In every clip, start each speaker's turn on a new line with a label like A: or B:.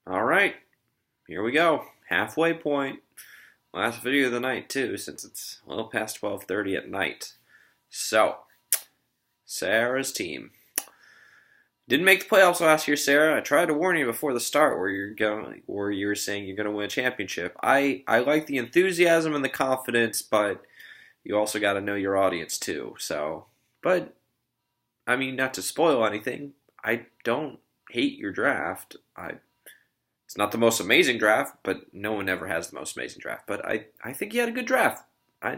A: All right, here we go. Halfway point. Last video of the night too, since it's a little past 12:30 at night. So, Sarah's team didn't make the playoffs last year. Sarah, I tried to warn you before the start, where you were saying you're going to win a championship. I like the enthusiasm and the confidence, but you also got to know your audience too. So, but I mean, not to spoil anything, I don't hate your draft. It's not the most amazing draft, but no one ever has the most amazing draft. But I think he had a good draft. I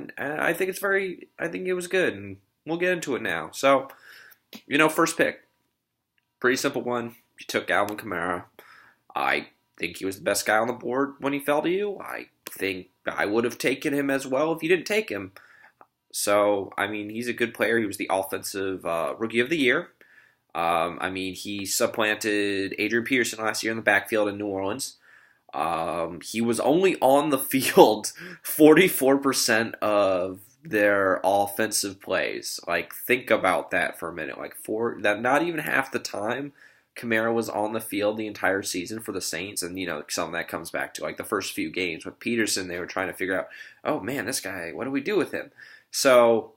A: think I think it was good, and we'll get into it now. So, first pick, pretty simple one. You took Alvin Kamara. I think he was the best guy on the board when he fell to you. I think I would have taken him as well if you didn't take him. So, I mean, he's a good player. He was the offensive rookie of the year. He supplanted Adrian Peterson last year in the backfield in New Orleans. He was only on the field 44% of their offensive plays. Like, think about that for a minute. Not even half the time Kamara was on the field the entire season for the Saints, and some of that comes back to like the first few games with Peterson. They were trying to figure out, oh man, this guy, what do we do with him? So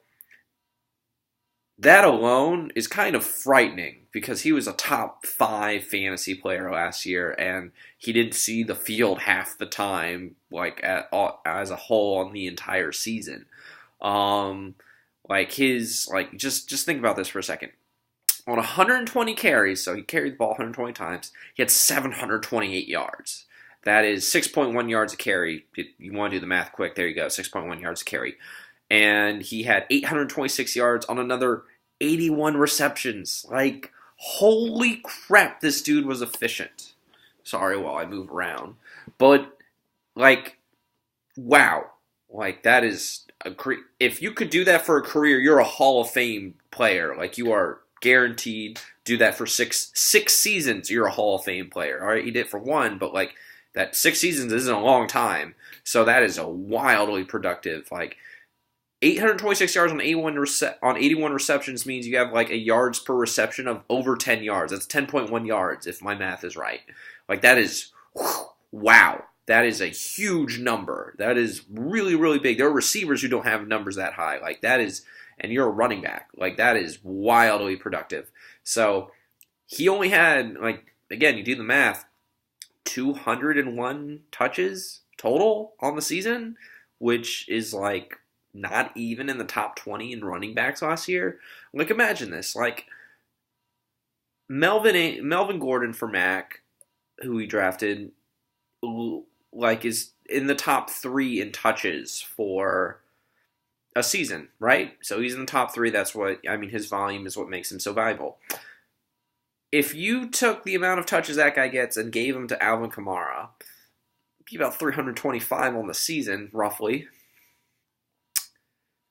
A: that alone is kind of frightening because he was a top 5 fantasy player last year, and he didn't see the field half the time, as a whole on the entire season. Just think about this for a second. On 120 carries, so he carried the ball 120 times, he had 728 yards. That is 6.1 yards a carry. You want to do the math quick? There you go, 6.1 yards a carry. And he had 826 yards on another 81 receptions. Like, holy crap, this dude was efficient. Sorry while I move around. But, wow. That is if you could do that for a career, you're a Hall of Fame player. You are guaranteed. Do that for six seasons, you're a Hall of Fame player. All right, he did it for one, but that 6 seasons isn't a long time. So that is a wildly productive, 826 yards on 81 receptions means you have a yards per reception of over 10 yards. That's 10.1 yards if my math is right. That is, wow. That is a huge number. That is really, really big. There are receivers who don't have numbers that high. And you're a running back. That is wildly productive. So he only had, again, you do the math, 201 touches total on the season, which is not even in the top 20 in running backs last year. Imagine this. Melvin Gordon for Mac, who he drafted, is in the top 3 in touches for a season, right? So he's in the top 3. That's his volume is what makes him so valuable. If you took the amount of touches that guy gets and gave them to Alvin Kamara, it'd be about 325 on the season, roughly.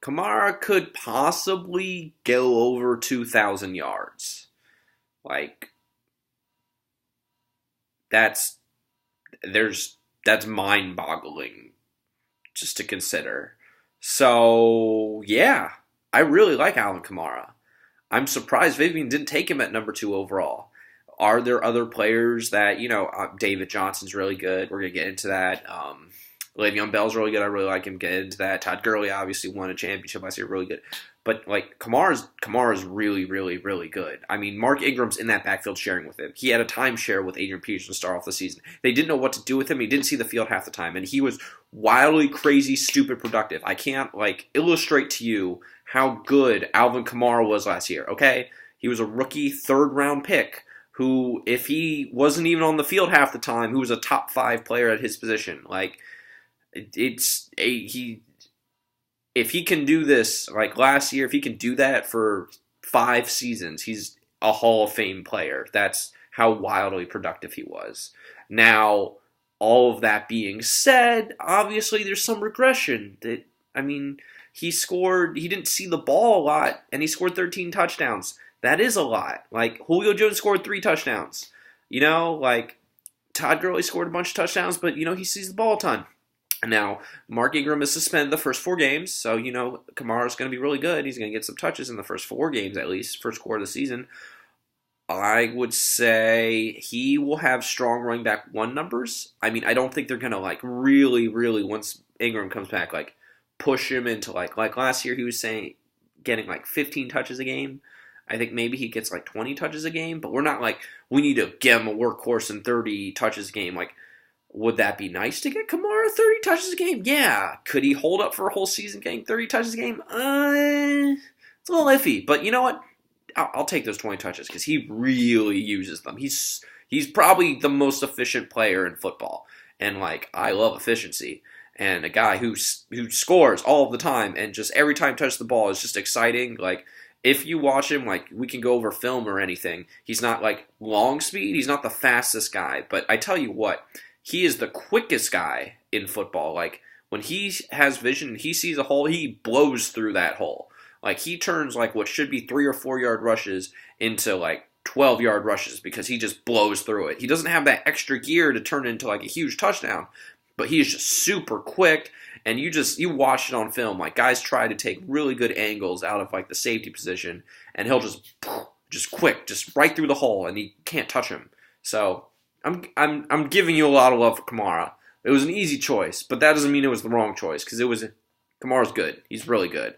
A: Kamara could possibly go over 2,000 yards. That's mind-boggling just to consider. So, yeah, I really like Alvin Kamara. I'm surprised Vivian didn't take him at number 2 overall. Are there other players that, David Johnson's really good. We're going to get into that. Le'Veon Bell's really good. I really like him. Get into that. Todd Gurley obviously won a championship last year. Really good. But, Kamara's really, really, really good. Mark Ingram's in that backfield sharing with him. He had a timeshare with Adrian Peterson to start off the season. They didn't know what to do with him. He didn't see the field half the time. And he was wildly, crazy, stupid productive. I can't, illustrate to you how good Alvin Kamara was last year, okay? He was a rookie 3rd-round pick who, if he wasn't even on the field half the time, who was a top 5 player at his position. If he can do this, last year, if he can do that for 5 seasons, he's a Hall of Fame player. That's how wildly productive he was. Now, all of that being said, obviously there's some regression. He didn't see the ball a lot, and he scored 13 touchdowns. That is a lot. Julio Jones scored 3 touchdowns. Todd Gurley scored a bunch of touchdowns, but, he sees the ball a ton. Now, Mark Ingram is suspended the first 4 games, so, Kamara's going to be really good. He's going to get some touches in the first 4 games, at least, first quarter of the season. I would say he will have strong running back one numbers. I mean, I don't think they're gonna like really, really once Ingram comes back, like push him into like last year he was saying getting like 15 touches a game. I think maybe he gets like 20 touches a game, but we're not like we need to give him a workhorse and 30 touches a game. Like, would that be nice to get Kamara 30 touches a game? Yeah. Could he hold up for a whole season getting 30 touches a game? It's a little iffy, but you know what? I'll take those 20 touches because he really uses them. He's probably the most efficient player in football, and like I love efficiency. And a guy who scores all the time and just every time touches the ball is just exciting. Like if you watch him, like we can go over film or anything. He's not like long speed. He's not the fastest guy, but I tell you what, he is the quickest guy in football. Like when he has vision, he sees a hole, he blows through that hole. Like he turns like what should be 3 or 4 yard rushes into like 12-yard rushes because he just blows through it. He doesn't have that extra gear to turn into like a huge touchdown, but he's just super quick. And you watch it on film. Like guys try to take really good angles out of like the safety position, and he'll just quick, just right through the hole, and you can't touch him. So I'm giving you a lot of love for Kamara. It was an easy choice, but that doesn't mean it was the wrong choice because Kamara's good. He's really good.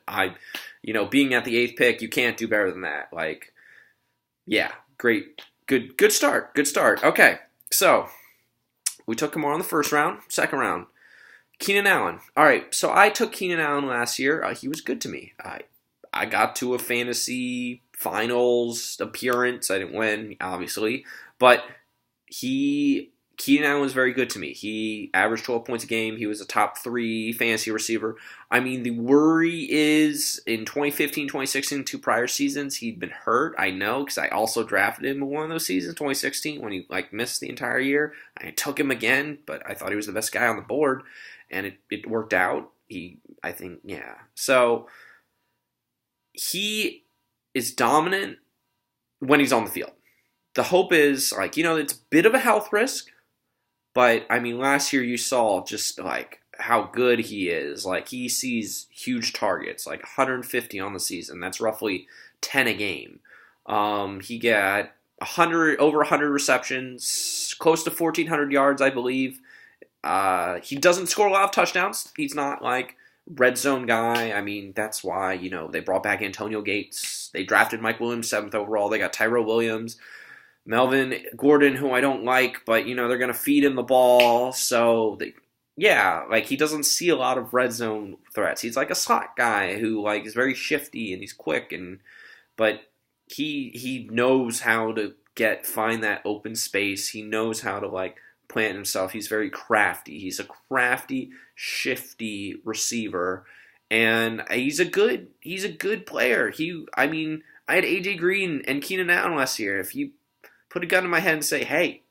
A: Being at the 8th pick, you can't do better than that. Like, yeah, great, good start. Okay, so we took Kamara in the first round. Second round, Keenan Allen. All right, so I took Keenan Allen last year. He was good to me. I got to a fantasy finals appearance. I didn't win, obviously, but Keenan Allen was very good to me. He averaged 12 points a game. He was a top 3 fantasy receiver. I mean, the worry is in 2015, 2016, 2 prior seasons, he'd been hurt. I know because I also drafted him in one of those seasons, 2016, when he missed the entire year. I took him again, but I thought he was the best guy on the board, and it worked out. So he is dominant when he's on the field. The hope is, it's a bit of a health risk, but, I mean, last year you saw just, how good he is. He sees huge targets, 150 on the season. That's roughly 10 a game. He got over 100 receptions, close to 1,400 yards, I believe. He doesn't score a lot of touchdowns. He's not, red zone guy. I mean, that's why, they brought back Antonio Gates. They drafted Mike Williams 7th overall. They got Tyrell Williams. Melvin Gordon, who I don't like, but, they're going to feed him the ball. So, he doesn't see a lot of red zone threats. He's a slot guy who, is very shifty and he's quick. But he knows how to find that open space. He knows how to, plant himself. He's very crafty. He's a crafty, shifty receiver. And he's a good player. I had AJ Green and Keenan Allen last year. If you put a gun in my head and say, hey,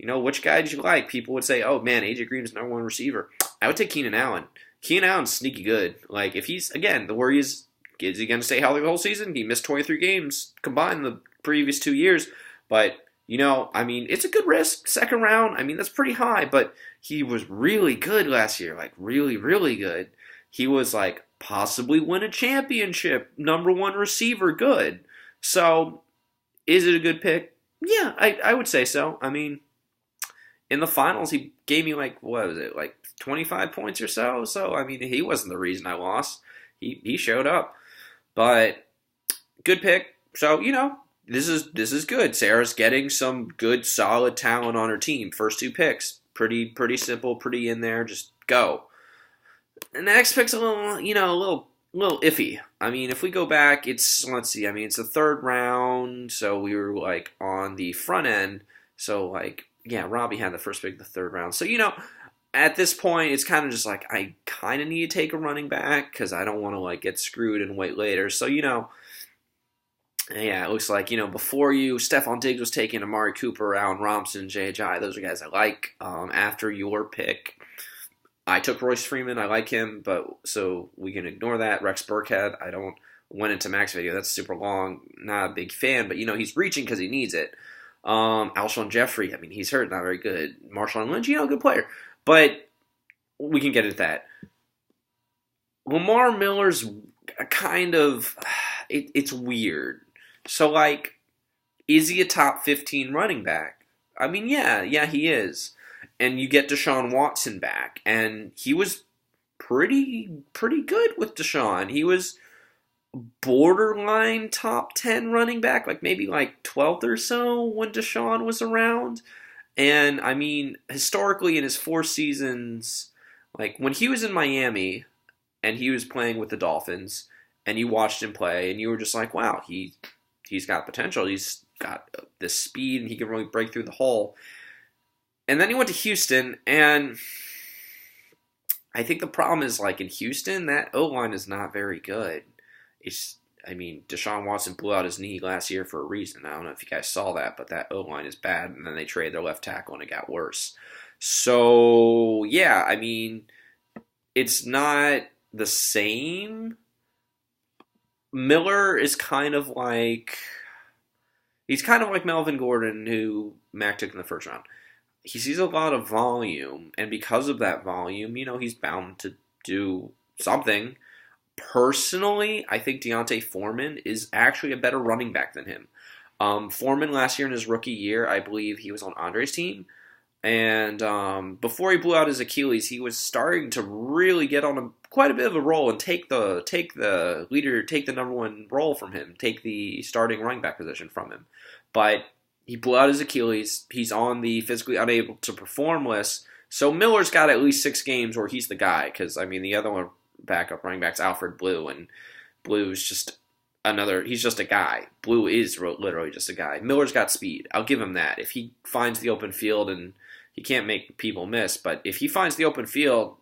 A: which guy did you like? People would say, oh, man, AJ Green is number 1 receiver. I would take Keenan Allen. Keenan Allen's sneaky good. If he's, again, the worry is he going to stay healthy the whole season? He missed 23 games combined the previous 2 years. But, it's a good risk. Second round, that's pretty high. But he was really good last year. Really, really good. He was, possibly win a championship. Number 1 receiver good. So, is it a good pick? Yeah, I would say so. In the finals, he gave me 25 points or so. So, he wasn't the reason I lost. He showed up. But, good pick. So, this is good. Sarah's getting some good, solid talent on her team. First 2 picks. Pretty simple, pretty in there. Just go. The next pick's a little iffy. If we go back, it's the 3rd round, so we were on the front end. So Robbie had the first pick of the 3rd round. So at this point, it's kind of just I kind of need to take a running back because I don't want to get screwed and wait later. So it looks before you, Stephon Diggs was taken, Amari Cooper, Allen Robinson, J.J. Those are guys I like. After your pick, I took Royce Freeman. I like him, but so we can ignore that. Rex Burkhead, went into Max video. That's super long. Not a big fan, but he's reaching because he needs it. Alshon Jeffrey, he's hurt, not very good. Marshawn Lynch, good player. But we can get into that. Lamar Miller's kind of, it's weird. So is he a top 15 running back? I mean, yeah, he is. And you get Deshaun Watson back, and he was pretty good with Deshaun. He was borderline top 10 running back, like maybe like 12th or so when Deshaun was around. And I mean, historically in his 4 seasons, like when he was in Miami and he was playing with the Dolphins and you watched him play and you were just like, wow, he's got potential. He's got this speed and he can really break through the hole. And then he went to Houston, and I think the problem is, like, in Houston, that O-line is not very good. Deshaun Watson blew out his knee last year for a reason. I don't know if you guys saw that, but that O-line is bad, and then they traded their left tackle, and it got worse. So, yeah, I mean, it's not the same. Miller is kind of like... He's kind of like Melvin Gordon, who Mac took in the first round. He sees a lot of volume, and because of that volume, he's bound to do something. Personally, I think D'Onta Foreman is actually a better running back than him. Foreman last year in his rookie year, I believe he was on Andre's team, and before he blew out his Achilles, he was starting to really get on quite a bit of a roll and take the number one role from him, take the starting running back position from him. But he blew out his Achilles. He's on the physically unable to perform list. So Miller's got at least 6 games where he's the guy. Because, I mean, the other one backup running back's Alfred Blue. And Blue's just he's just a guy. Blue is literally just a guy. Miller's got speed. I'll give him that. If he finds the open field, and he can't make people miss. But if he finds the open field,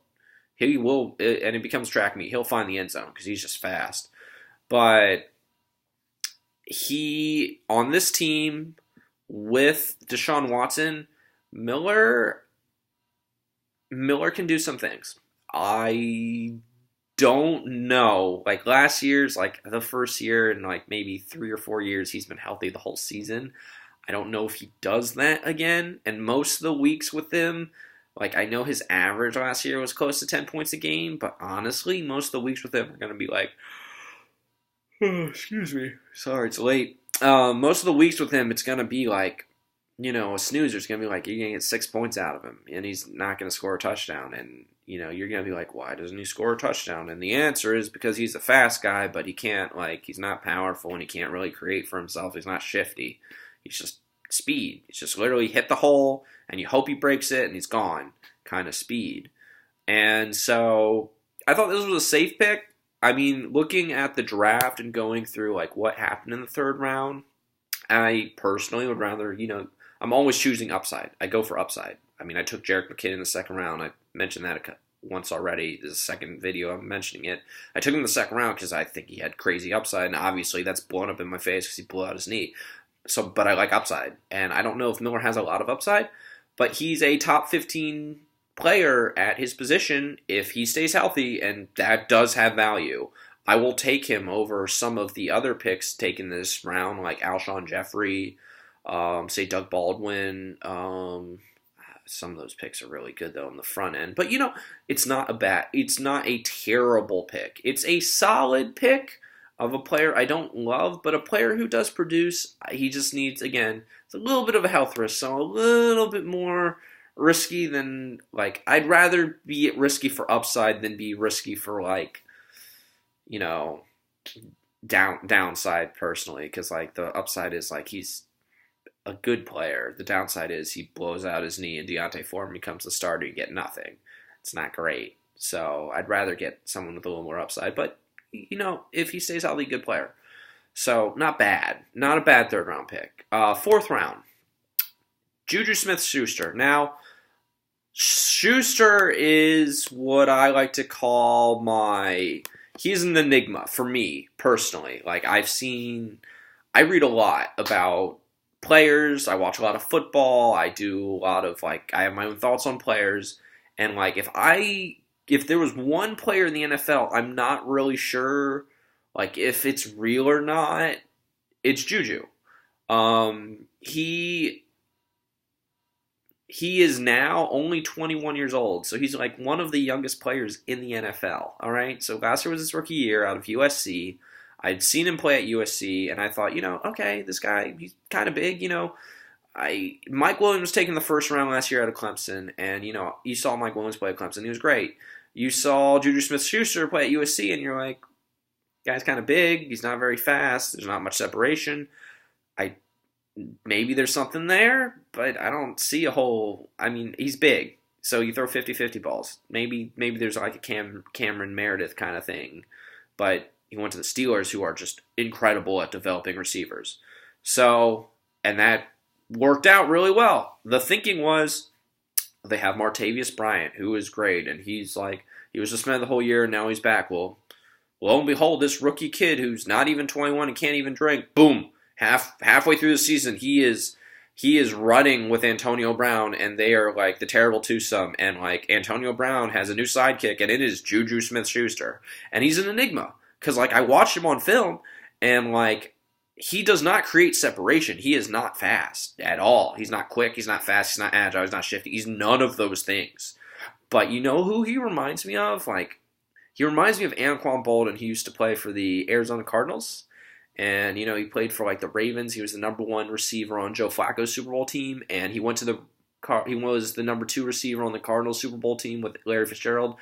A: he will, and it becomes track meet, he'll find the end zone. Because he's just fast. But on this team... with Deshaun Watson, Miller can do some things. I don't know. Like last year's, like the first year in like maybe 3 or 4 years, he's been healthy the whole season. I don't know if he does that again. And most of the weeks with him, like I know his average last year was close to 10 points a game, but honestly, most of the weeks with him are going to be like, oh, excuse me. Sorry, it's late. Most of the weeks with him, it's going to be like, a snoozer. It's going to be like, you're going to get 6 points out of him, and he's not going to score a touchdown. And, you're going to be like, why doesn't he score a touchdown? And the answer is because he's a fast guy, but he can't, he's not powerful, and he can't really create for himself. He's not shifty. He's just speed. He's just literally hit the hole, and you hope he breaks it, and he's gone kind of speed. And so I thought this was a safe pick. I mean, looking at the draft and going through, what happened in the third round, I personally would rather, I'm always choosing upside. I go for upside. I mean, I took Jerick McKinnon in the second round. I mentioned that once already. This is the second video I'm mentioning it. I took him in the second round because I think he had crazy upside, and obviously that's blown up in my face because he blew out his knee. But I like upside, and I don't know if Miller has a lot of upside, but he's a top 15 player at his position if he stays healthy, and that does have value. I will take him over some of the other picks taken this round, like Alshon Jeffrey, say Doug Baldwin. Some of those picks are really good though on the front end, but it's not a terrible pick. It's a solid pick of a player I don't love, but a player who does produce. He just needs, again, it's a little bit of a health risk, so a little bit more risky than, I'd rather be risky for upside than be risky for, downside personally, because, the upside is, he's a good player. The downside is he blows out his knee and D'Onta Foreman becomes the starter, you get nothing. It's not great. So I'd rather get someone with a little more upside, but, if he stays healthy, good player. So, not bad. Not a bad third round pick. Fourth round, Juju Smith-Schuster. Now, Schuster is what I like to call he's an enigma for me, personally. I read a lot about players, I watch a lot of football, I do a lot of, I have my own thoughts on players, and, if there was one player in the NFL, I'm not really sure, if it's real or not, it's Juju. He is now only 21 years old, so he's one of the youngest players in the NFL, all right? So last year was his rookie year out of USC. I'd seen him play at USC, and I thought, okay, this guy, he's kind of big, Mike Williams was taken the first round last year out of Clemson, and, you saw Mike Williams play at Clemson. He was great. You saw Juju Smith-Schuster play at USC, and you're like, guy's kind of big. He's not very fast. There's not much separation. Maybe there's something there, but I don't see a whole. I mean, he's big, so you throw 50-50 balls. Maybe there's like a Cameron Meredith kind of thing, but he went to the Steelers, who are just incredible at developing receivers. So, and that worked out really well. The thinking was they have Martavius Bryant, who is great, and he was suspended the whole year, and now he's back. Well, lo and behold, this rookie kid who's not even 21 and can't even drink, boom. Halfway through the season, he is running with Antonio Brown, and they are like the terrible twosome. And like Antonio Brown has a new sidekick, and it is Juju Smith-Schuster, and he's an enigma because like I watched him on film, and like he does not create separation. He is not fast at all. He's not quick. He's not fast. He's not agile. He's not shifty. He's none of those things. But you know who he reminds me of? Like he reminds me of Anquan Boldin. He used to play for the Arizona Cardinals. And, he played for, like, the Ravens. He was the number 1 receiver on Joe Flacco's Super Bowl team. And he was the number 2 receiver on the Cardinals Super Bowl team with Larry Fitzgerald.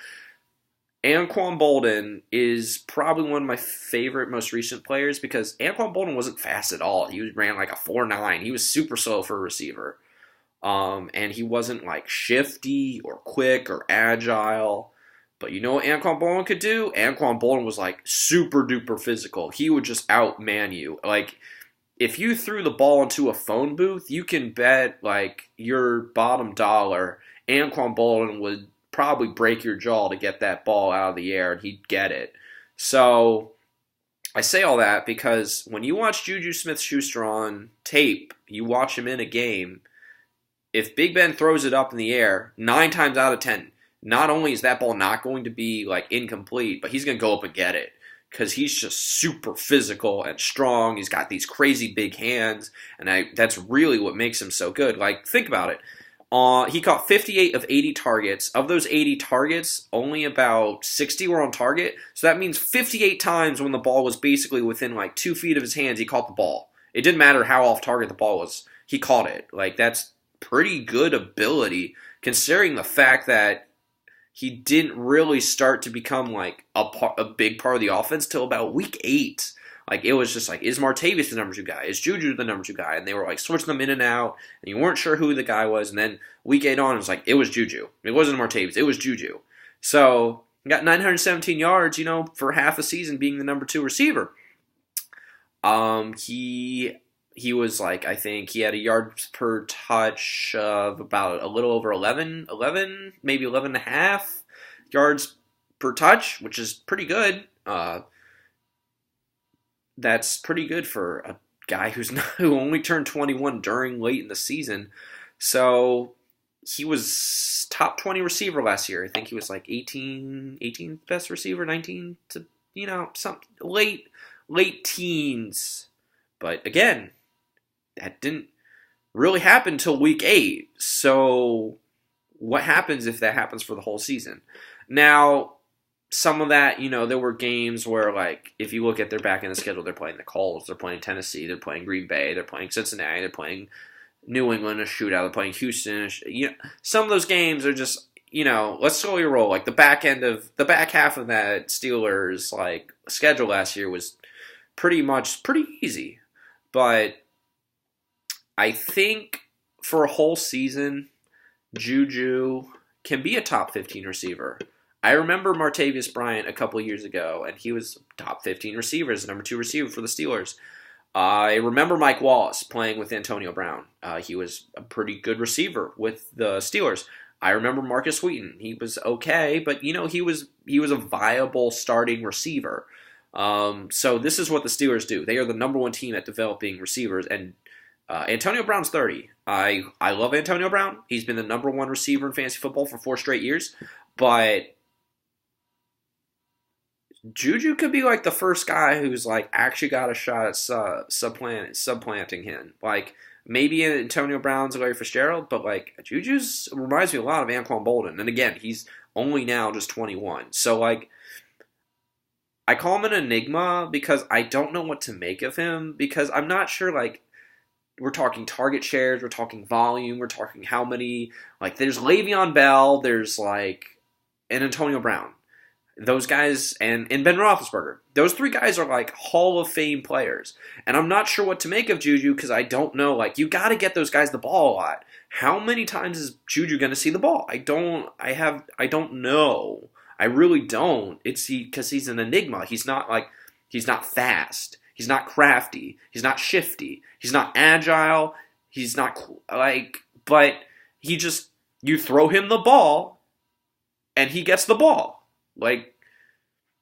A: Anquan Boldin is probably one of my favorite, most recent players because Anquan Boldin wasn't fast at all. He ran like a 4.9. He was super slow for a receiver. And he wasn't, like, shifty or quick or agile. But you know what Anquan Boldin could do? Anquan Boldin was like super duper physical. He would just outman you. Like if you threw the ball into a phone booth, you can bet like your bottom dollar Anquan Boldin would probably break your jaw to get that ball out of the air, and he'd get it. So I say all that because when you watch Juju Smith-Schuster on tape, you watch him in a game, if Big Ben throws it up in the air, 9 times out of 10, not only is that ball not going to be like incomplete, but he's going to go up and get it because he's just super physical and strong. He's got these crazy big hands, and that's really what makes him so good. Like, think about it. He caught 58 of 80 targets. Of those 80 targets, only about 60 were on target. So that means 58 times when the ball was basically within like 2 feet of his hands, he caught the ball. It didn't matter how off target the ball was. He caught it. Like, that's pretty good ability considering the fact that he didn't really start to become like a big part of the offense till about week 8. Like, it was just like, is Martavius the number 2 guy? Is Juju the number 2 guy? And they were like switching them in and out, and you weren't sure who the guy was. And then week 8 on, it was like, it was Juju. It wasn't Martavius. It was Juju. So, he got 917 yards, for half a season being the number 2 receiver. He was like, I think he had a yards per touch of about a little over 11, maybe 11 and a half yards per touch, which is pretty good. That's pretty good for a guy who only turned 21 late in the season. So he was top 20 receiver last year. I think he was like 18th best receiver, 19 to, some late teens. But again, that didn't really happen until week 8. So what happens if that happens for the whole season? Now, some of that, there were games where, like, if you look at their back end of the schedule, they're playing the Colts, they're playing Tennessee, they're playing Green Bay, they're playing Cincinnati, they're playing New England, a shootout, they're playing Houston. Some of those games are just, let's slowly roll. Like, the back half of that Steelers, like, schedule last year was pretty easy. But I think for a whole season, Juju can be a top 15 receiver. I remember Martavius Bryant a couple years ago, and he was top 15 receiver as number 2 receiver for the Steelers. I remember Mike Wallace playing with Antonio Brown. He was a pretty good receiver with the Steelers. I remember Marcus Wheaton. He was okay, but he was a viable starting receiver. So this is what the Steelers do. They are the number 1 team at developing receivers, and Antonio Brown's 30. I love Antonio Brown. He's been the number 1 receiver in fantasy football for 4 straight years, but Juju could be like the first guy who's like actually got a shot at supplanting him. Like, maybe Antonio Brown's Larry Fitzgerald, but like Juju's reminds me a lot of Anquan Boldin. And again, he's only now just 21. So like, I call him an enigma because I don't know what to make of him because I'm not sure, like, we're talking target shares, we're talking volume, we're talking how many, like, there's Le'Veon Bell, there's, like, and Antonio Brown. Those guys, and Ben Roethlisberger. Those three guys are, like, Hall of Fame players. And I'm not sure what to make of Juju because I don't know, like, you got to get those guys the ball a lot. How many times is Juju going to see the ball? I don't know. I really don't. It's because he's an enigma. He's not fast. He's not crafty. He's not shifty. He's not agile. He's not but he just, you throw him the ball and he gets the ball. Like,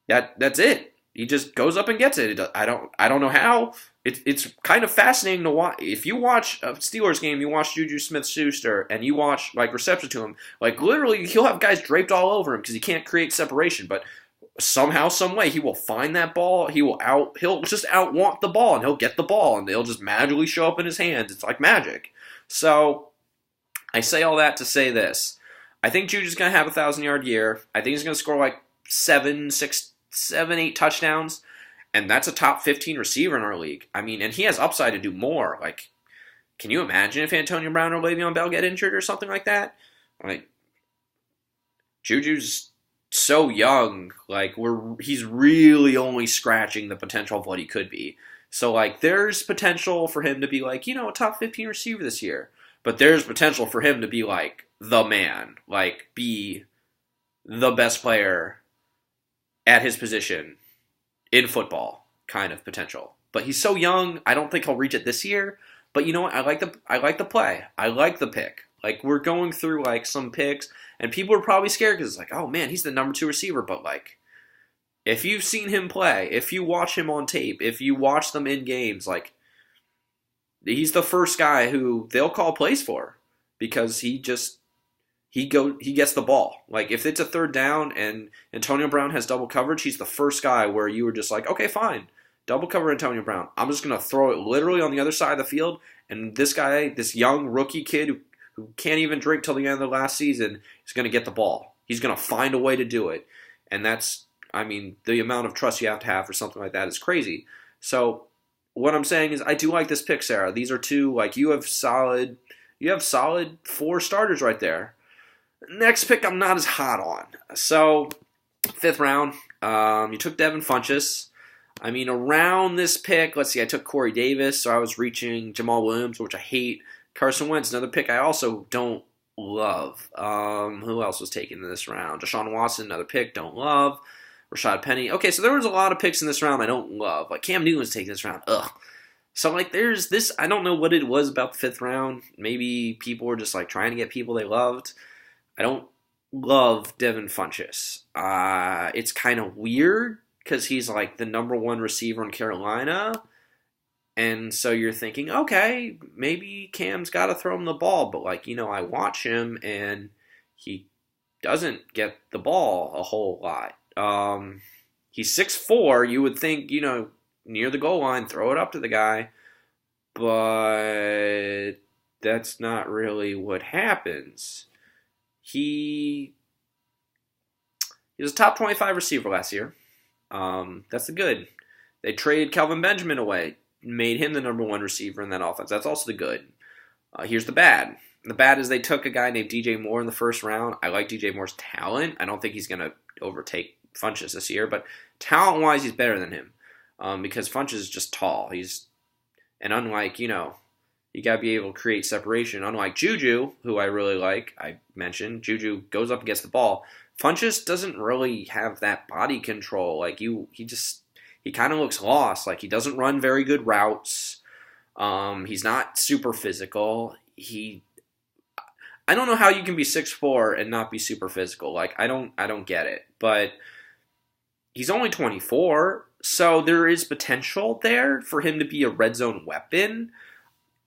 A: that's it. He just goes up and gets it. I don't know how. It's kind of fascinating to watch. If you watch a Steelers game, you watch Juju Smith-Schuster, and you watch, like, reception to him, like, literally, he'll have guys draped all over him because he can't create separation, but somehow, some way, he will find that ball, he'll just outwalk the ball, and he'll get the ball, and they'll just magically show up in his hands. It's like magic. So, I say all that to say this. I think Juju's going to have a 1,000-yard year. I think he's going to score, like, 8 touchdowns. And that's a top 15 receiver in our league. I mean, and he has upside to do more. Like, can you imagine if Antonio Brown or Le'Veon Bell get injured or something like that? Like, Juju's so young. Like, he's really only scratching the potential of what he could be. So, like, there's potential for him to be, like, a top 15 receiver this year. But there's potential for him to be, like, the man. Like, be the best player at his position in football, kind of potential. But he's so young, I don't think he'll reach it this year. But you know what? I like the play. I like the pick. Like, we're going through, like, some picks, and people are probably scared because it's like, oh man, he's the number 2 receiver. But, like, if you've seen him play, if you watch him on tape, if you watch them in games, like, he's the first guy who they'll call plays for because he gets the ball. Like, if it's a third down and Antonio Brown has double coverage, he's the first guy where you were just like, okay, fine, double cover Antonio Brown. I'm just going to throw it literally on the other side of the field, and this guy, this young rookie kid who can't even drink till the end of the last season, is going to get the ball. He's going to find a way to do it. And that's, I mean, the amount of trust you have to have for something like that is crazy. So what I'm saying is I do like this pick, Sarah. These are two, like, you have solid 4 starters right there. Next pick I'm not as hot on. So, 5th round, you took Devin Funchess. I mean, around this pick, let's see, I took Corey Davis, so I was reaching Jamal Williams, which I hate. Carson Wentz, another pick I also don't love. Who else was taken in this round? Deshaun Watson, another pick, don't love. Rashad Penny. Okay, so there was a lot of picks in this round I don't love. Like, Cam Newton was taken this round. Ugh. So, like, there's this, I don't know what it was about the 5th round. Maybe people were just, like, trying to get people they loved. I don't love Devin Funchess. It's kind of weird because he's like the number 1 receiver in Carolina. And so you're thinking, okay, maybe Cam's got to throw him the ball. But, like, I watch him and he doesn't get the ball a whole lot. He's 6'4". You would think, near the goal line, throw it up to the guy. But that's not really what happens. He was a top 25 receiver last year. That's the good. They traded Kelvin Benjamin away, made him the number 1 receiver in that offense. That's also the good. Here's the bad. The bad is they took a guy named DJ Moore in the 1st round. I like DJ Moore's talent. I don't think he's going to overtake Funchess this year, but talent-wise, he's better than him because Funchess is just tall. And unlike, you got to be able to create separation. Unlike Juju, who I really like, I mentioned, Juju goes up and gets the ball. Funchess doesn't really have that body control. Like, he kind of looks lost. Like, he doesn't run very good routes. He's not super physical. I don't know how you can be 6'4" and not be super physical. Like, I don't get it. But he's only 24, so there is potential there for him to be a red zone weapon.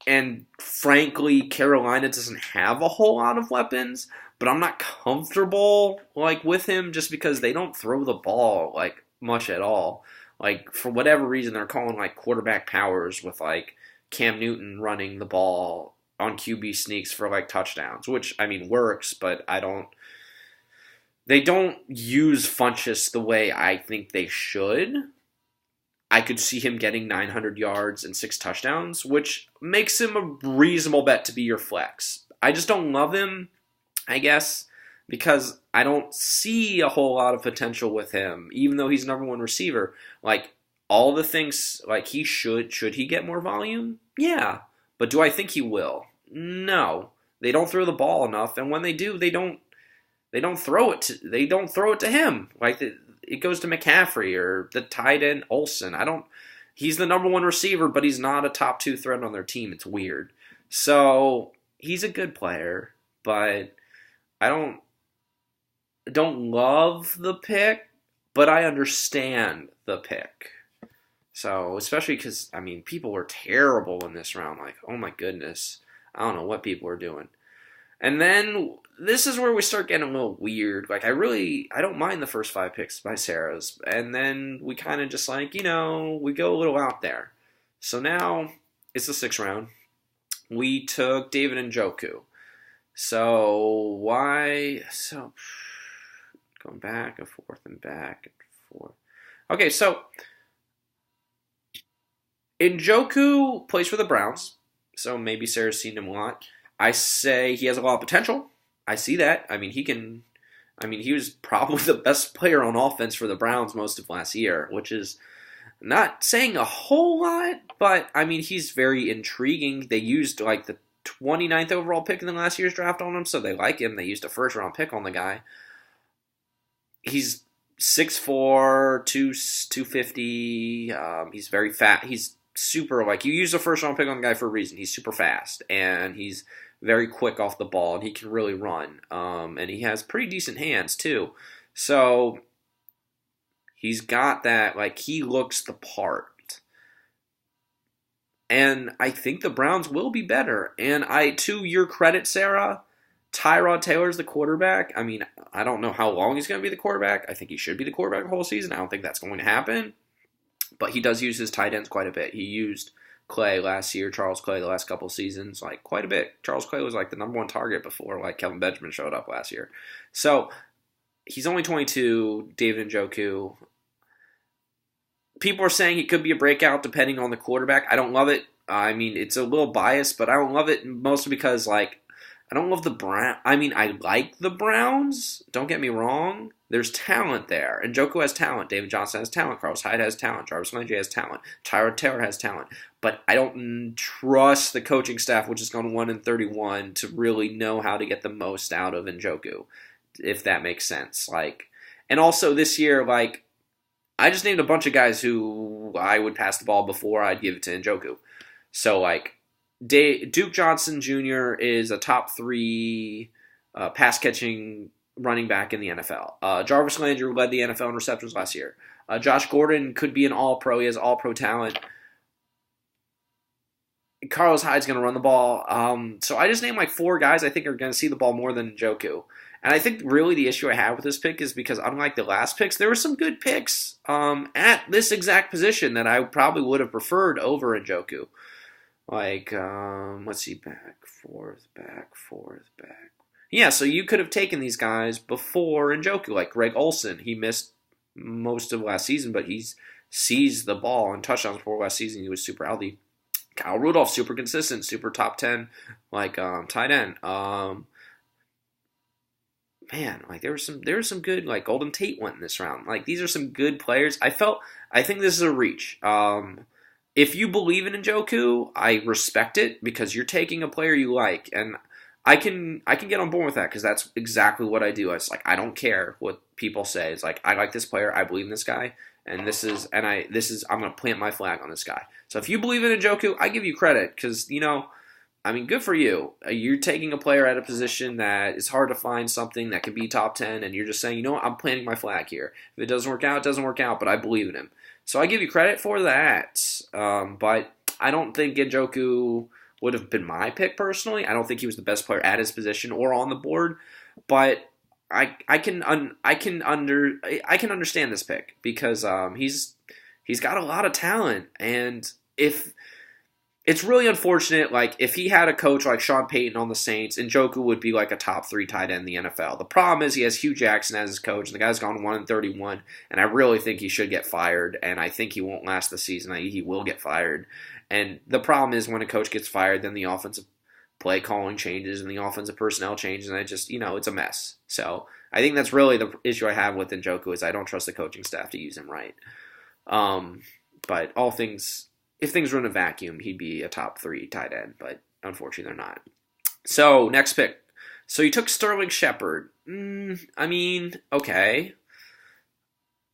A: And frankly, Carolina doesn't have a whole lot of weapons, but I'm not comfortable with him just because they don't throw the ball much at all. Like, for whatever reason, they're calling quarterback powers with Cam Newton running the ball on QB sneaks for touchdowns, which I mean works, but I don't They don't use Funchess the way I think they should. I could see him getting 900 yards and 6 touchdowns, which makes him a reasonable bet to be your flex. I just don't love him, I guess, because I don't see a whole lot of potential with him, even though he's number one receiver. Like, all the things, like, should he get more volume? Yeah. But do I think he will? No. They don't throw the ball enough, and when they do, they don't throw it to him. Like, it goes to McCaffrey or the tight end Olsen. He's the number one receiver, but he's not a top 2 threat on their team. It's weird. So he's a good player, but I don't love the pick, but I understand the pick. So, especially because, I mean, people were terrible in this round. Like, oh my goodness. I don't know what people are doing. And then this is where we start getting a little weird. Like, I don't mind the first 5 picks by Sarah's. And then we kind of just like, we go a little out there. So now it's the 6th round. We took David Njoku. So going back and forth and back and forth. Okay, so Njoku plays for the Browns. So maybe Sarah's seen him a lot. I say he has a lot of potential. I see that. I mean, he was probably the best player on offense for the Browns most of last year, which is not saying a whole lot, but I mean, he's very intriguing. They used like the 29th overall pick in the last year's draft on him, so they like him. They used a first round pick on the guy. He's 6'4", 250. He's very fat. He's super, like, you use a first round pick on the guy for a reason. He's super fast, and he's very quick off the ball, and he can really run. And he has pretty decent hands, too. So, he's got that, like, he looks the part. And I think the Browns will be better. And to your credit, Sarah, Tyrod Taylor's the quarterback. I mean, I don't know how long he's going to be the quarterback. I think he should be the quarterback the whole season. I don't think that's going to happen. But he does use his tight ends quite a bit. He used Clay last year, Charles Clay the last couple of seasons, like quite a bit. Charles Clay was like the number one target before like Kelvin Benjamin showed up last year. So he's only 22, David Njoku. People are saying he could be a breakout depending on the quarterback. I don't love it. I mean, it's a little biased, but I don't love it mostly because like I don't love the Browns. I mean, I like the Browns. Don't get me wrong. There's talent there. And Njoku has talent. David Johnson has talent. Carlos Hyde has talent. Jarvis Landry has talent. Tyrod Taylor has talent. But I don't trust the coaching staff, which has gone 1-31, to really know how to get the most out of Njoku, if that makes sense. Like, and also this year, like, I just named a bunch of guys who I would pass the ball before I'd give it to Njoku. So, like, Duke Johnson Jr. is a top 3 pass-catching running back in the NFL. Jarvis Landry led the NFL in receptions last year. Josh Gordon could be an all-pro. He has all-pro talent. Carlos Hyde's going to run the ball. So I just named like 4 guys I think are going to see the ball more than Njoku. And I think really the issue I have with this pick is because unlike the last picks, there were some good picks at this exact position that I probably would have preferred over Njoku. Like, let's see, back, forth, back. Yeah, so you could have taken these guys before Njoku, like Greg Olsen. He missed most of last season, but he's seized the ball and touchdowns before last season. He was super healthy. Kyle Rudolph, super consistent, super top 10, like tight end. Man, like there was some good, like Golden Tate went in this round. Like these are some good players. I think this is a reach. If you believe in Njoku, I respect it because you're taking a player you like, and I can get on board with that because that's exactly what I do. It's like I don't care what people say. It's like I like this player, I believe in this guy, and I'm gonna plant my flag on this guy. So if you believe in Njoku, I give you credit because I mean, good for you. You're taking a player at a position that is hard to find something that could be top 10, and you're just saying, I'm planting my flag here. If it doesn't work out, it doesn't work out, but I believe in him. So I give you credit for that. But I don't think Njoku would have been my pick personally. I don't think he was the best player at his position or on the board. But I can understand this pick because he's got a lot of talent, and if it's really unfortunate. Like, if he had a coach like Sean Payton on the Saints, Njoku would be like a top 3 tight end in the NFL. The problem is he has Hugh Jackson as his coach, and the guy's gone 1-31, and I really think he should get fired, and I think he won't last the season. He will get fired. And the problem is when a coach gets fired, then the offensive play calling changes and the offensive personnel changes, and it's a mess. So I think that's really the issue I have with Njoku is I don't trust the coaching staff to use him right. But if things were in a vacuum, he'd be a top 3 tight end, but unfortunately they're not. So, next pick. So you took Sterling Shepard. Okay.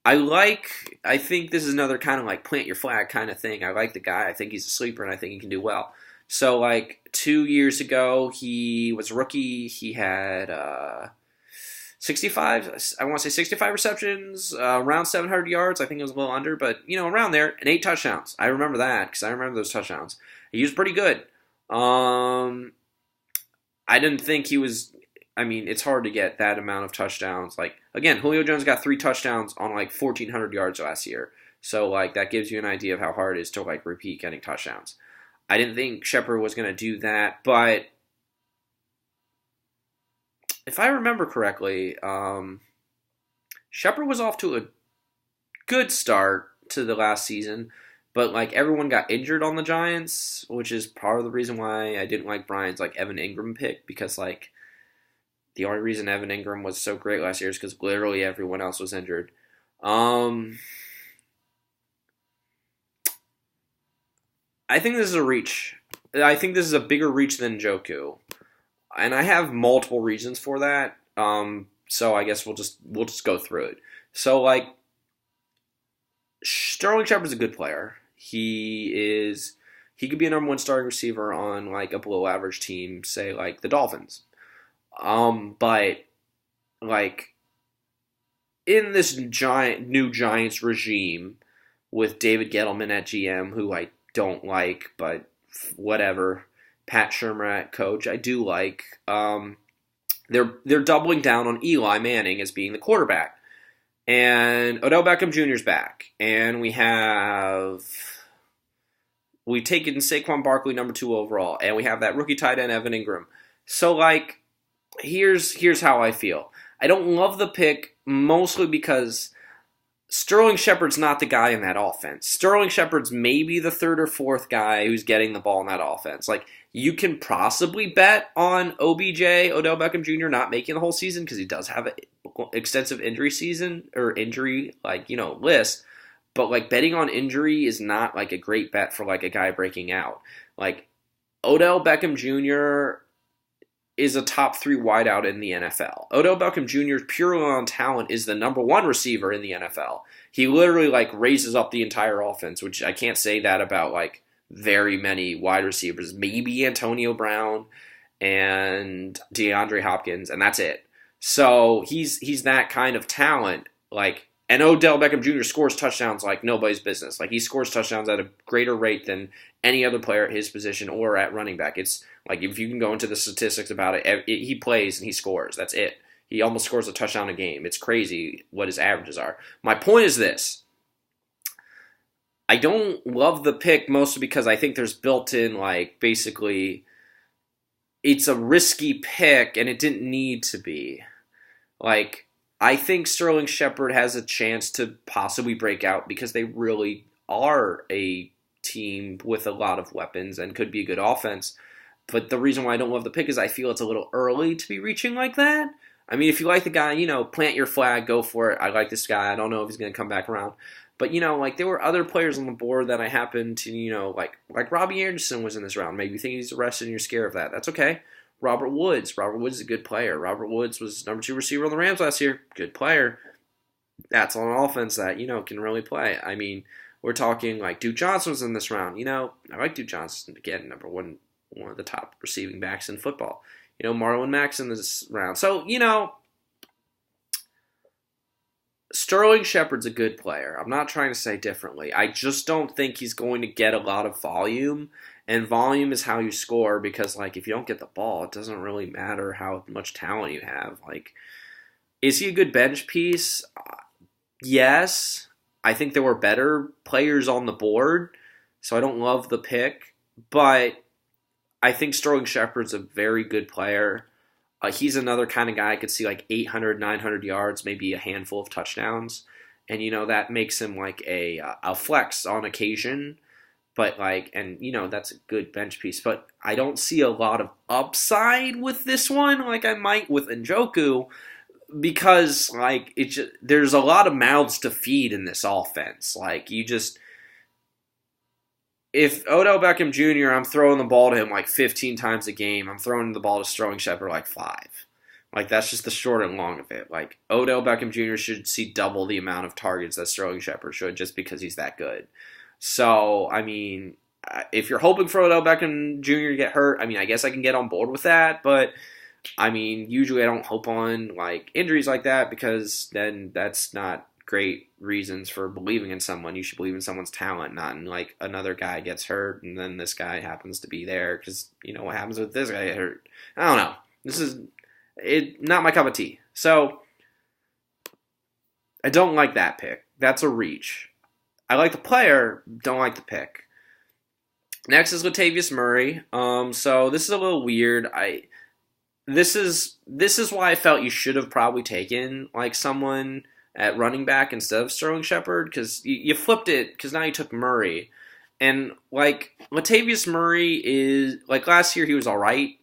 A: I think this is another kind of like plant your flag kind of thing. I like the guy. I think he's a sleeper, and I think he can do well. So, like, 2 years ago, he was a rookie. He had 65 receptions, around 700 yards. I think it was a little under, but, around there, and 8 touchdowns. I remember that because I remember those touchdowns. He was pretty good. I didn't think he was, it's hard to get that amount of touchdowns. Like, again, Julio Jones got 3 touchdowns on, 1,400 yards last year. So, that gives you an idea of how hard it is to, repeat getting touchdowns. I didn't think Shepard was going to do that, but if I remember correctly, Shepard was off to a good start to the last season, but everyone got injured on the Giants, which is part of the reason why I didn't like Brian's Evan Ingram pick, because the only reason Evan Ingram was so great last year is because literally everyone else was injured. I think this is a reach. I think this is a bigger reach than Njoku. And I have multiple reasons for that. So I guess we'll just go through it. So Sterling Shepard's a good player. He could be a number 1 starting receiver on a below average team, say the Dolphins. But in this new Giants regime with David Gettleman at GM, who I don't like, but whatever. Pat Shurmur at coach, I do like. They're doubling down on Eli Manning as being the quarterback, and Odell Beckham Jr.'s back, and we've taken Saquon Barkley number 2 overall, and we have that rookie tight end Evan Ingram. So here's how I feel. I don't love the pick mostly because Sterling Shepard's not the guy in that offense. Sterling Shepard's maybe the 3rd or 4th guy who's getting the ball in that offense. You can possibly bet on OBJ, Odell Beckham Jr., not making the whole season because he does have an extensive injury season or injury, list. But, betting on injury is not, a great bet for, a guy breaking out. Odell Beckham Jr. is a top 3 wideout in the NFL. Odell Beckham Jr. purely on talent is the number 1 receiver in the NFL. He literally raises up the entire offense, which I can't say that about very many wide receivers. Maybe Antonio Brown and DeAndre Hopkins, and that's it. So he's that kind of talent. And Odell Beckham Jr. scores touchdowns like nobody's business. He scores touchdowns at a greater rate than any other player at his position or at running back. It's if you can go into the statistics about it, he plays and he scores. That's it. He almost scores a touchdown a game. It's crazy what his averages are. My point is this. I don't love the pick mostly because I think there's built-in, basically, it's a risky pick and it didn't need to be. I think Sterling Shepard has a chance to possibly break out because they really are a team with a lot of weapons and could be a good offense. But the reason why I don't love the pick is I feel it's a little early to be reaching like that. If you like the guy, plant your flag, go for it. I like this guy. I don't know if he's going to come back around. But, there were other players on the board that I happened to, like Robbie Anderson was in this round. Maybe you think he's arrested and you're scared of that. That's okay. Robert Woods. Robert Woods is a good player. Robert Woods was number 2 receiver on the Rams last year. Good player. That's on an offense that, can really play. We're talking Duke Johnson was in this round. I like Duke Johnson. Again, number 1 of the top receiving backs in football. Marlon Mack's in this round. So, Sterling Shepard's a good player. I'm not trying to say differently. I just don't think he's going to get a lot of volume. And volume is how you score because, if you don't get the ball, it doesn't really matter how much talent you have. Is he a good bench piece? Yes. I think there were better players on the board, so I don't love the pick. but I think Sterling Shepard's a very good player. He's another kind of guy I could see like 800, 900 yards, maybe a handful of touchdowns. And, that makes him like a flex on occasion. But that's a good bench piece. But I don't see a lot of upside with this one like I might with Njoku because, there's a lot of mouths to feed in this offense. If Odell Beckham Jr., I'm throwing the ball to him like 15 times a game, I'm throwing the ball to Sterling Shepard like 5. That's just the short and long of it. Odell Beckham Jr. should see double the amount of targets that Sterling Shepard should just because he's that good. So, if you're hoping for Odell Beckham Jr. to get hurt, I guess I can get on board with that. But, usually I don't hope on, injuries like that because then that's not great reasons for believing in someone. You should believe in someone's talent, not in another guy gets hurt and then this guy happens to be there because what happens with this guy get hurt. I don't know. This is not my cup of tea. So I don't like that pick. That's a reach. I like the player, don't like the pick. Next is Latavius Murray. So this is a little weird. This is why I felt you should have probably taken someone at running back instead of Sterling Shepard, because you flipped it, because now you took Murray. And, Latavius Murray is, last year he was all right.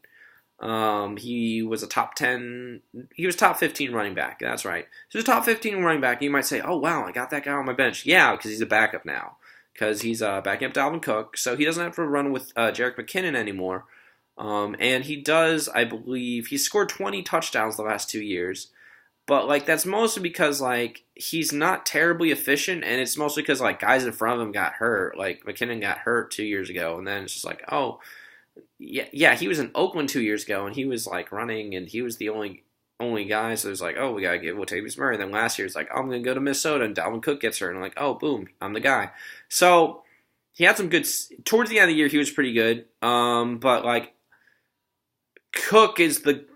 A: He was a top 10, he was top 15 running back, that's right. So he's a top 15 running back, and you might say, oh, wow, I got that guy on my bench. Yeah, because he's a backup now, because he's backing up Dalvin Cook, so he doesn't have to run with Jerick McKinnon anymore. And he does, I believe, he scored 20 touchdowns the last 2 years. But, that's mostly because, he's not terribly efficient, and it's mostly because, guys in front of him got hurt. McKinnon got hurt 2 years ago, and then it's just yeah, he was in Oakland 2 years ago, and he was, running, and he was the only guy, so it's oh, we gotta get Latavius Murray. And then last year, it's I'm gonna go to Minnesota, and Dalvin Cook gets hurt, and I'm oh, boom, I'm the guy. So, he had some good, towards the end of the year, he was pretty good, but, Cook is the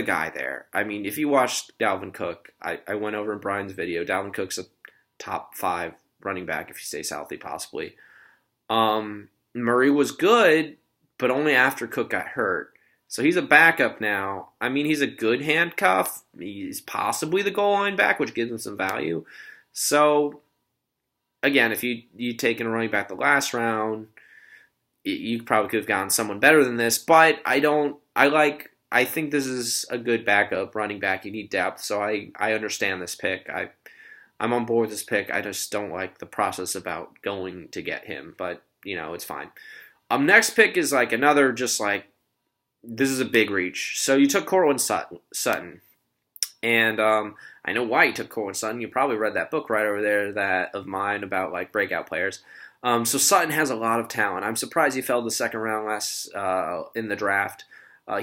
A: guy there. If you watched Dalvin Cook, I went over in Brian's video. Dalvin Cook's a top 5 running back if he stays healthy, possibly. Murray was good, but only after Cook got hurt. So he's a backup now. He's a good handcuff. He's possibly the goal line back, which gives him some value. So, again, if you'd taken a running back the last round, you probably could have gotten someone better than this. But I think this is a good backup running back. You need depth, so I understand this pick. I'm on board with this pick. I just don't like the process about going to get him, but, it's fine. Next pick is, another just, this is a big reach. So you took Cortland Sutton, and I know why you took Cortland Sutton. You probably read that book right over there of mine about, breakout players. So Sutton has a lot of talent. I'm surprised he fell the second round in the draft.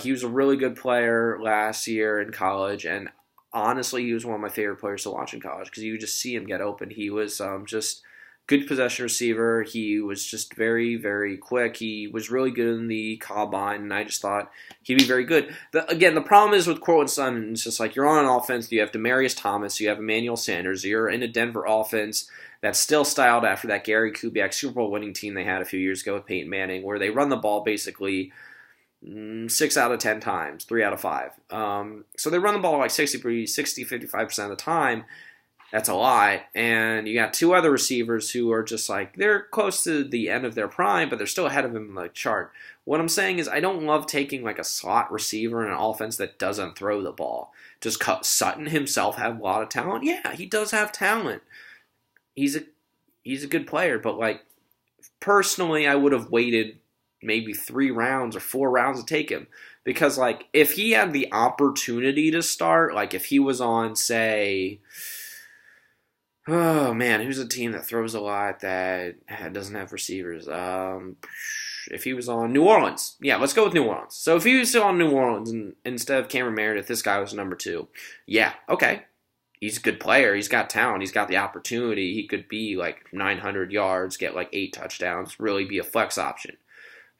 A: He was a really good player last year in college, and honestly, he was one of my favorite players to watch in college because you just see him get open. He was just good possession receiver. He was just very, very quick. He was really good in the combine, and I just thought he'd be very good. The problem is with Cortland Sutton, it's just you're on an offense. You have Demaryius Thomas. You have Emmanuel Sanders. You're in a Denver offense that's still styled after that Gary Kubiak Super Bowl winning team they had a few years ago with Peyton Manning, where they run the ball basically 6 out of 10 times, 3 out of 5. So they run the ball 60, 55% of the time. That's a lot. And you got 2 other receivers who are just they're close to the end of their prime, but they're still ahead of him in the chart. What I'm saying is I don't love taking a slot receiver in an offense that doesn't throw the ball. Does Sutton himself have a lot of talent? Yeah, he does have talent. He's a good player, but personally I would have waited maybe 3 rounds or 4 rounds to take him. Because, if he had the opportunity to start, if he was on, say, oh, man, who's a team that throws a lot that doesn't have receivers? If he was on New Orleans. Yeah, let's go with New Orleans. So if he was still on New Orleans and instead of Cameron Meredith, this guy was number 2. Yeah, okay. He's a good player. He's got talent. He's got the opportunity. He could be 900 yards, get 8 touchdowns, really be a flex option.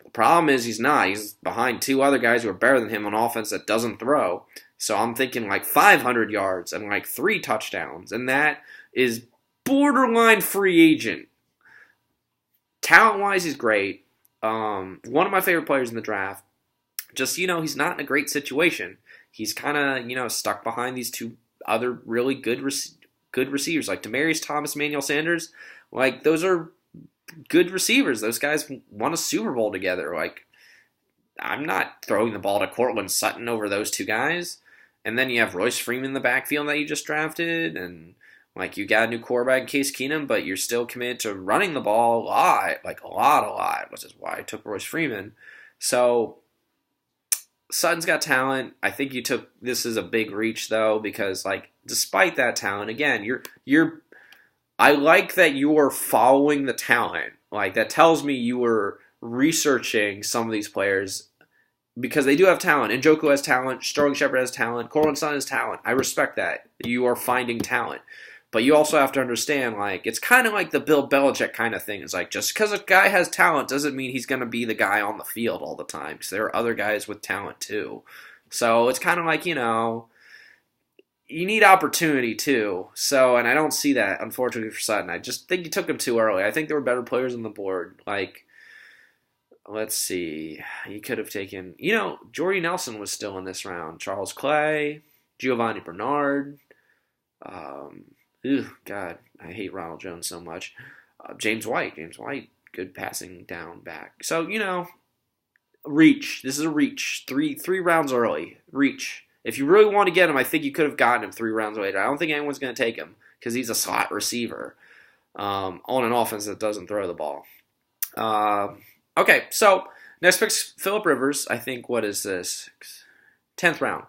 A: The problem is he's not. He's behind 2 other guys who are better than him on offense that doesn't throw. So I'm thinking 500 yards and 3 touchdowns. And that is borderline free agent. Talent-wise, he's great. one of my favorite players in the draft. Just, he's not in a great situation. He's kind of, stuck behind these two other really good receivers, like Demaryius Thomas, Emmanuel Sanders. Like, those are good receivers. Those guys won a Super Bowl together. Like, I'm not throwing the ball to Cortland Sutton over those two guys. And then you have Royce Freeman in the backfield that you just drafted, and like you got a new quarterback, Case Keenum, but you're still committed to running the ball a lot, like a lot, which is why I took Royce Freeman. So Sutton's got talent. I think you took this as a big reach though, because like despite that talent, again, you're I like that you are following the talent. Like that tells me you were researching some of these players because they do have talent. Njoku has talent. Sterling Shepard has talent. Cortland Sutton has talent. I respect that. You are finding talent. But you also have to understand, like, it's kind of like the Bill Belichick kind of thing. It's like, just because a guy has talent doesn't mean he's going to be the guy on the field all the time. Because there are other guys with talent, too. So it's kind of like, you need opportunity, too. So, and I don't see that, unfortunately, for Sutton. I just think you took him too early. I think there were better players on the board. Like, let's see. You could have taken, Jordy Nelson was still in this round. Charles Clay, Giovanni Bernard. God, I hate Ronald Jones so much. James White, good passing down back. So, reach. This is a reach. Three rounds early. Reach. If you really want to get him, I think you could have gotten him 3 rounds later. I don't think anyone's going to take him because he's a slot receiver on an offense that doesn't throw the ball. Okay, so next pick's Phillip Rivers. I think, what is this? 10th round.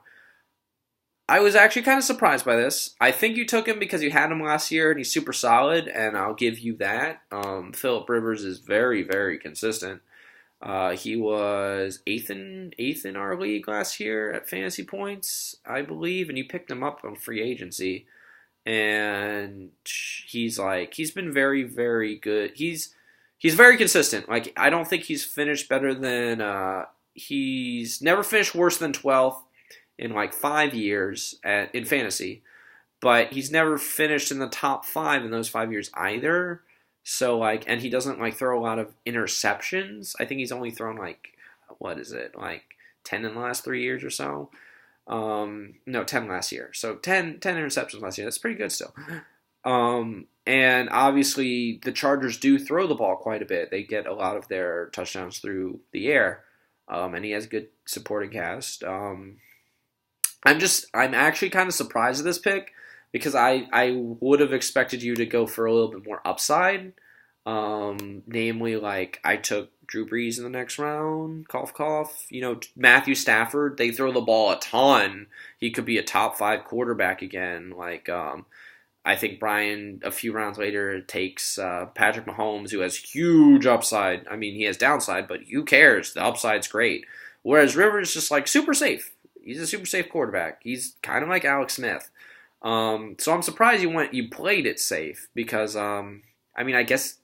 A: I was actually kind of surprised by this. I think you took him because you had him last year and he's super solid, and I'll give you that. Phillip Rivers is very, very consistent. He was eighth in our league last year at fantasy points, I believe, and you picked him up on free agency. And he's been very, very good. He's very consistent. Like, I don't think he's finished better than he's never finished worse than 12th in like 5 years in fantasy, but he's never finished in the top 5 in those 5 years either. So and he doesn't throw a lot of interceptions. I think he's only thrown 10 in the last 3 years or so. No, 10 last year. So 10 interceptions last year. That's pretty good still. And obviously the Chargers do throw the ball quite a bit. They get a lot of their touchdowns through the air. And he has a good supporting cast. I'm actually kind of surprised at this pick because I would have expected you to go for a little bit more upside. Namely, I took Drew Brees in the next round, cough, cough. Matthew Stafford, they throw the ball a ton. He could be a top 5 quarterback again. I think Brian, a few rounds later, takes Patrick Mahomes, who has huge upside. I mean, he has downside, but who cares? The upside's great. Whereas Rivers is just super safe. He's a super safe quarterback. He's kind of like Alex Smith. So I'm surprised you played it safe because, I guess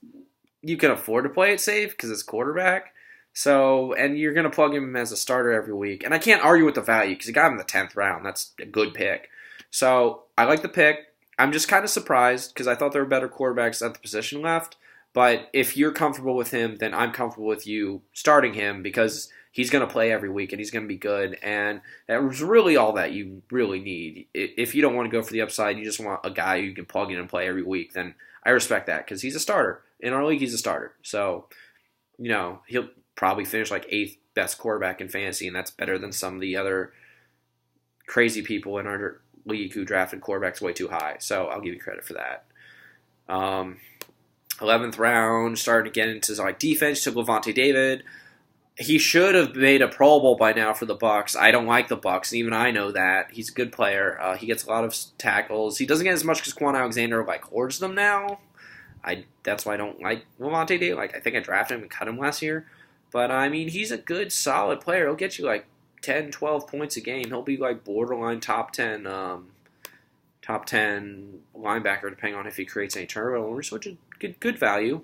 A: you can afford to play it safe because it's quarterback. So, and you're going to plug him as a starter every week. And I can't argue with the value because you got him in the 10th round. That's a good pick. So I like the pick. I'm just kind of surprised because I thought there were better quarterbacks at the position left. But if you're comfortable with him, then I'm comfortable with you starting him because he's going to play every week and he's going to be good. And that was really all that you really need. If you don't want to go for the upside, you just want a guy you can plug in and play every week, then I respect that because he's a starter. In our league, he's a starter. So, he'll probably finish 8th best quarterback in fantasy, and that's better than some of the other crazy people in our league who drafted quarterbacks way too high. So I'll give you credit for that. 11th round, starting to get into defense, took Levante David. He should have made a Pro Bowl by now for the Bucs. I don't like the Bucs, and even I know that. He's a good player. He gets a lot of tackles. He doesn't get as much because Quan Alexander hoards them now. That's why I don't like Levante David. I think I drafted him and cut him last year. But, he's a good, solid player. He'll get you 10, 12 points a game. He'll be borderline top 10 linebacker, depending on if he creates any turnovers, which is good value.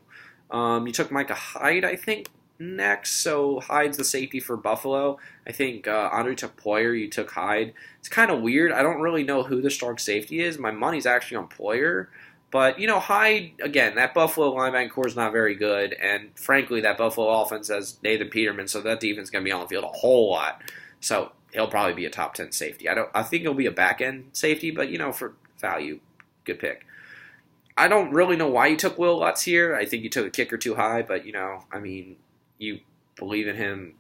A: You took Micah Hyde, I think, next. So Hyde's the safety for Buffalo. I think Andre took Poyer. You took Hyde. It's kind of weird. I don't really know who the strong safety is. My money's actually on Poyer, But, Hyde, again, that Buffalo linebacking core is not very good. And, frankly, that Buffalo offense has Nathan Peterman, so that defense is going to be on the field a whole lot. So, he'll probably be a top 10 safety. I think he'll be a back-end safety, but, for value, good pick. I don't really know why you took Will Lutz here. I think you took a kicker too high, but, you believe in him.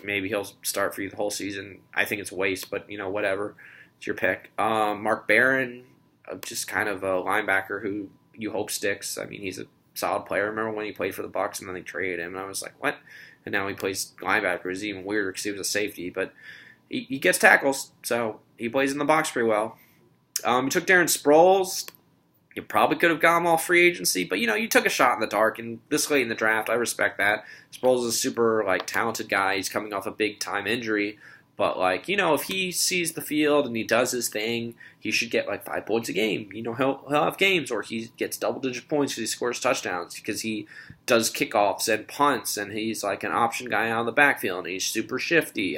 A: Maybe he'll start for you the whole season. I think it's a waste, but, whatever. It's your pick. Mark Barron, just kind of a linebacker who you hope sticks. He's a solid player. I remember when he played for the Bucs and then they traded him, and I was like, what? And now he plays linebacker. It's even weirder because he was a safety, but he gets tackles, so he plays in the box pretty well. You took Darren Sproles. You probably could have gone him all free agency, but, you took a shot in the dark, and this late in the draft, I respect that. Sproles is a super, talented guy. He's coming off a big-time injury, but, if he sees the field and he does his thing, he should get, 5 points a game. He'll have games where he gets double-digit points because he scores touchdowns, because he does kickoffs and punts, and he's, an option guy out of the backfield, and he's super shifty.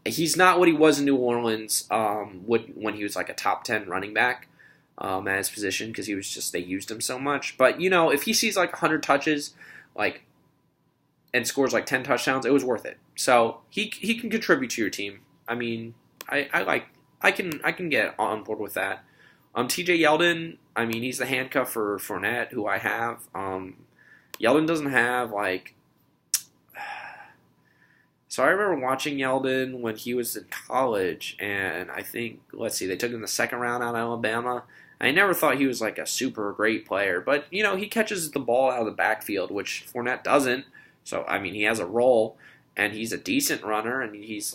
A: He's not what he was in New Orleans when he was, a top 10 running back. At his position, because they used him so much. But, if he sees 100 touches, and scores 10 touchdowns, it was worth it. So he can contribute to your team. I can get on board with that. TJ Yeldon, he's the handcuff for Fournette, who I have. Yeldon doesn't have So I remember watching Yeldon when he was in college, and I think, they took him in the second round out of Alabama. I never thought he was a super great player, but, he catches the ball out of the backfield, which Fournette doesn't. So, he has a role, and he's a decent runner, and he's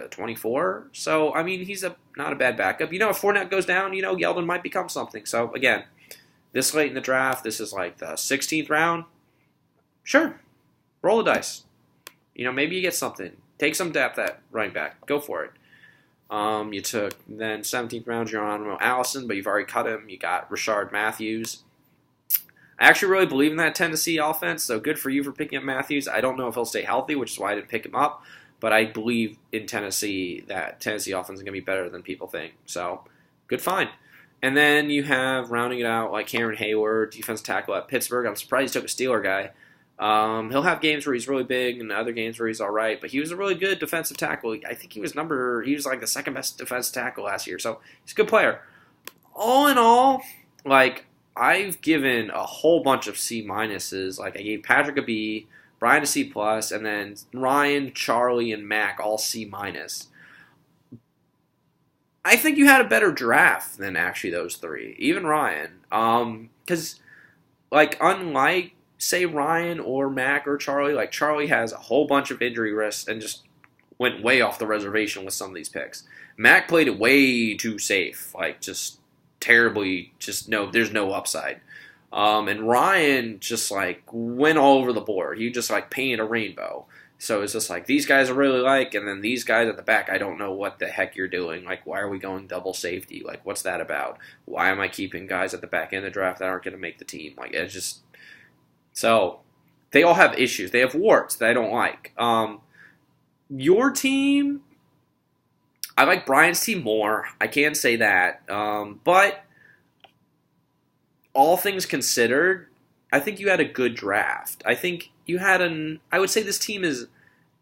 A: 24. So, he's not a bad backup. If Fournette goes down, Yeldon might become something. So, again, this late in the draft, this is the 16th round. Sure, roll the dice. Maybe you get something. Take some depth at running back. Go for it. You took, then 17th round, Geronimo Allison, but you've already cut him. You got Rashard Matthews. I actually really believe in that Tennessee offense, so good for you for picking up Matthews. I don't know if he'll stay healthy, which is why I didn't pick him up, but I believe in Tennessee that Tennessee offense is going to be better than people think. So, good find. And then you have, rounding it out, Cameron Hayward, defensive tackle at Pittsburgh. I'm surprised he took a Steeler guy. He'll have games where he's really big and other games where he's all right, but he was a really good defensive tackle. I think he was the second best defensive tackle last year, so he's a good player. All in all, I've given a whole bunch of C minuses. I gave Patrick a B, Brian a C plus, and then Ryan, Charlie, and Mac all C minus. I think you had a better draft than actually those three, even Ryan. Because unlike say Ryan or Mac or Charlie, Charlie has a whole bunch of injury risks and just went way off the reservation with some of these picks. Mac played it way too safe, just terribly, there's no upside. And Ryan just went all over the board. He just painted a rainbow. So it's just these guys I really and then these guys at the back, I don't know what the heck you're doing. Why are we going double safety? What's that about? Why am I keeping guys at the back end of the draft that aren't going to make the team? It's just... So, they all have issues. They have warts that I don't like. Your team, I like Brian's team more. I can say that. But, all things considered, I think you had a good draft. I think you had I would say this team is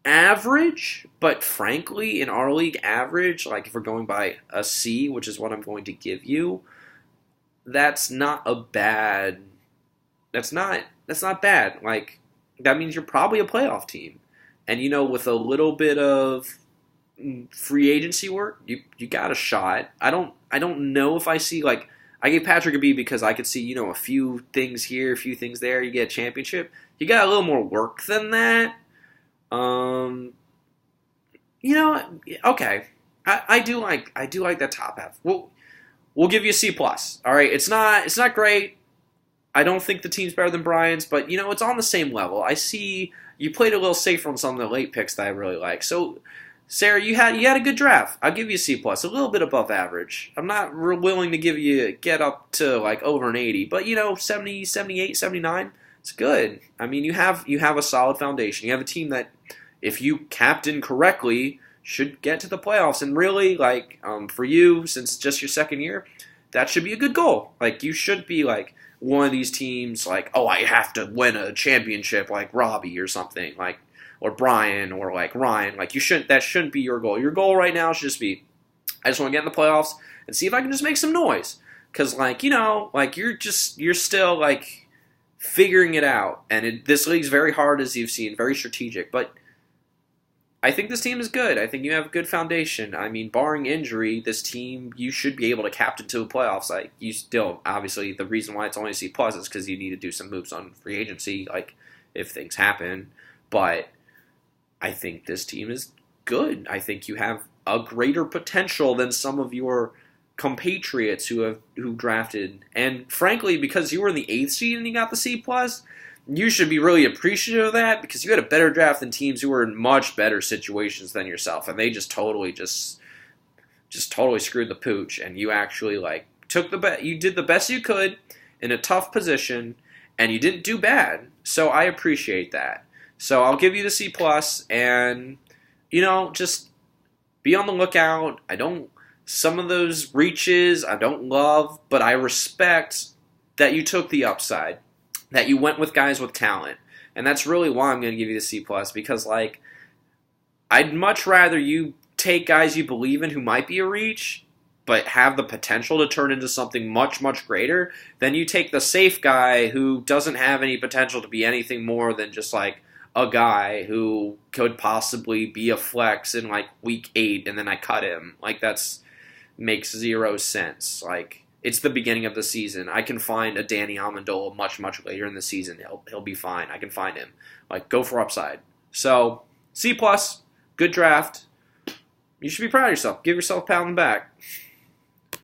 A: average, but frankly, in our league, average, if we're going by a C, which is what I'm going to give you, that's not a bad... That's not bad. That means you're probably a playoff team. And, with a little bit of free agency work, you got a shot. I don't know if I see, I gave Patrick a B because I could see, a few things here, a few things there. You get a championship. You got a little more work than that. Okay. I do like that top half. We'll give you a C plus. All right. It's not great. I don't think the team's better than Brian's, but, it's on the same level. I see you played a little safer on some of the late picks that I really like. So, Sarah, you had a good draft. I'll give you a C+, a little bit above average. I'm not willing to get up to, over an 80, but, 70, 78, 79, it's good. You have a solid foundation. You have a team that, if you captain correctly, should get to the playoffs. And really, for you, since it's just your second year, that should be a good goal. Like, you should be like one of these teams, like, oh, I have to win a championship, like Robbie or something, like, or Brian or like Ryan. Like, that shouldn't be your goal. Your goal right now should just be, I just want to get in the playoffs and see if I can just make some noise. Because, like, like, you're still, like, figuring it out. And this league's very hard, as you've seen, very strategic. But I think this team is good. I think you have a good foundation. I mean, barring injury, this team, you should be able to captain to the playoffs. Like, you still, obviously, the reason why it's only C+ is because you need to do some moves on free agency, like, if things happen. But I think this team is good. I think you have a greater potential than some of your compatriots who drafted. And frankly, because you were in the 8th seed and you got the C+, you should be really appreciative of that, because you had a better draft than teams who were in much better situations than yourself, and they just totally screwed the pooch. And you actually, like, you did the best you could in a tough position, and you didn't do bad. So I appreciate that. So I'll give you the C+, and just be on the lookout. Some of those reaches I don't love, but I respect that you took the upside, that you went with guys with talent. And that's really why I'm going to give you the C+, because, like, I'd much rather you take guys you believe in who might be a reach, but have the potential to turn into something much, much greater, than you take the safe guy who doesn't have any potential to be anything more than just, like, a guy who could possibly be a flex in, like, week 8, and then I cut him. Like, makes zero sense. Like, it's the beginning of the season. I can find a Danny Amendola much, much later in the season. He'll be fine. I can find him. Like, go for upside. So, C+, good draft. You should be proud of yourself. Give yourself a pat on the back.